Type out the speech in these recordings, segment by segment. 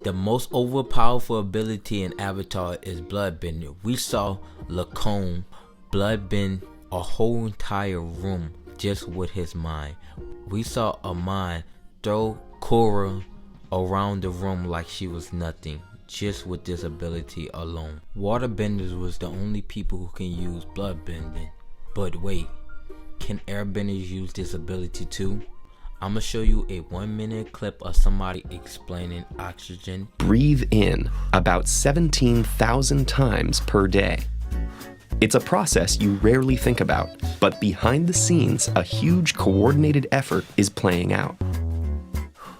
The most overpowerful ability in Avatar is Bloodbending. We saw Lacombe bloodbend a whole entire room just with his mind. We saw Amon throw Korra around the room like she was nothing, just with this ability alone. Waterbenders was the only people who can use bloodbending. But wait, can airbenders use this ability too? I'm gonna show you a 1-minute clip of somebody explaining oxygen. Breathe in about 17,000 times per day. It's a process you rarely think about, but behind the scenes, a huge coordinated effort is playing out.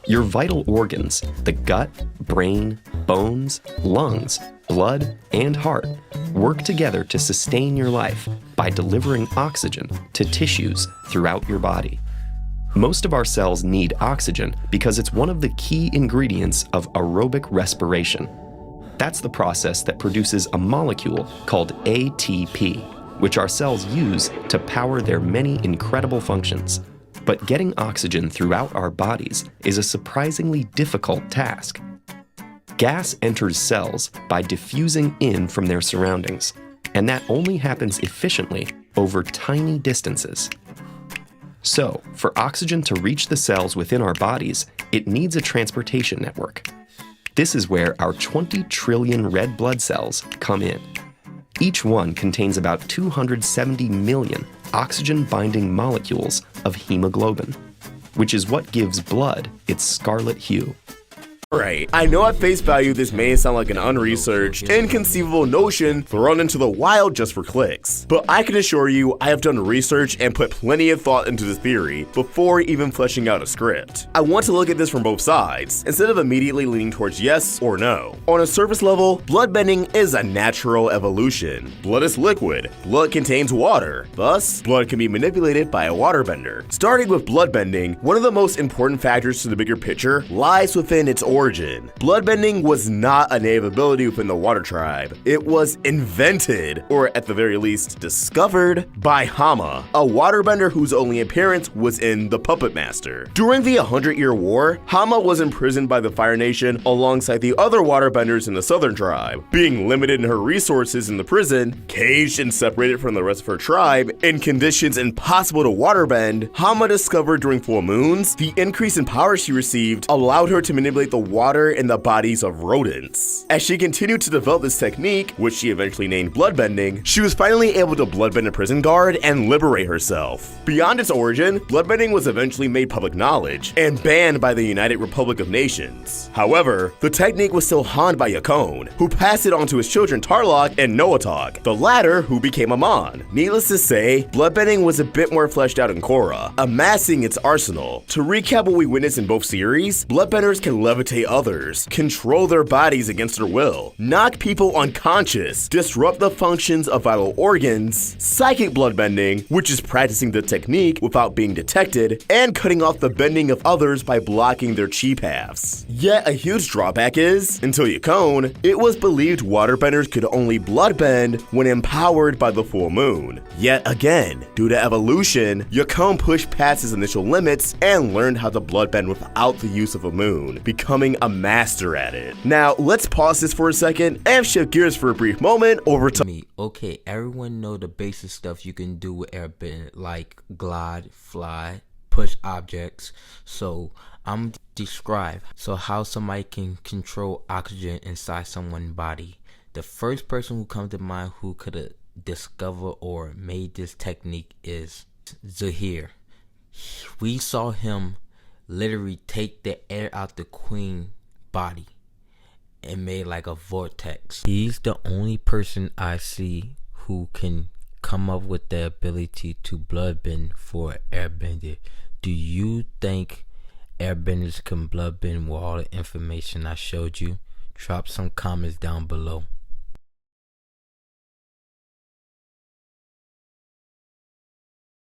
Your vital organs, the gut, brain, bones, lungs, blood, and heart, work together to sustain your life by delivering oxygen to tissues throughout your body. Most of our cells need oxygen because it's one of the key ingredients of aerobic respiration. That's the process that produces a molecule called ATP, which our cells use to power their many incredible functions. But getting oxygen throughout our bodies is a surprisingly difficult task. Gas enters cells by diffusing in from their surroundings, and that only happens efficiently over tiny distances. So, for oxygen to reach the cells within our bodies, it needs a transportation network. This is where our 20 trillion red blood cells come in. Each one contains about 270 million oxygen-binding molecules of hemoglobin, which is what gives blood its scarlet hue. Right, I know at face value this may sound like an unresearched, inconceivable notion thrown into the wild just for clicks, but I can assure you I have done research and put plenty of thought into this theory before even fleshing out a script. I want to look at this from both sides, instead of immediately leaning towards yes or no. On a surface level, bloodbending is a natural evolution. Blood is liquid, blood contains water, thus, blood can be manipulated by a waterbender. Starting with bloodbending, one of the most important factors to the bigger picture lies within its origin. Bloodbending was not a native ability within the water tribe. It was invented, or at the very least discovered, by Hama, a waterbender whose only appearance was in The Puppet Master. During the 100-Year War, Hama was imprisoned by the Fire Nation alongside the other waterbenders in the Southern Tribe. Being limited in her resources in the prison, caged and separated from the rest of her tribe, in conditions impossible to waterbend, Hama discovered during full moons, the increase in power she received allowed her to manipulate the water in the bodies of rodents. As she continued to develop this technique, which she eventually named bloodbending, she was finally able to bloodbend a prison guard and liberate herself. Beyond its origin, bloodbending was eventually made public knowledge and banned by the United Republic of Nations. However, the technique was still honed by Yakone, who passed it on to his children Tarlok and Noatok, the latter who became Amon. Needless to say, bloodbending was a bit more fleshed out in Korra, amassing its arsenal. To recap what we witnessed in both series, bloodbenders can levitate others, control their bodies against their will, knock people unconscious, disrupt the functions of vital organs, psychic bloodbending, which is practicing the technique without being detected, and cutting off the bending of others by blocking their chi paths. Yet a huge drawback is, until Yakone, it was believed waterbenders could only bloodbend when empowered by the full moon. Yet again, due to evolution, Yakone pushed past his initial limits and learned how to bloodbend without the use of a moon, becoming a master at it. Now, let's pause this for a second and shift gears for a brief moment over to me. Okay, everyone know the basic stuff you can do with airbending, like glide, fly, push objects. So I'm describe how somebody can control oxygen inside someone's body. The first person who comes to mind who could have discovered or made this technique is Zahir. We saw him literally take the air out the queen body and made like a vortex. He's the only person I see who can come up with the ability to bloodbend for airbender. Do you think airbenders can bloodbend with all the information I showed you? Drop some comments down below.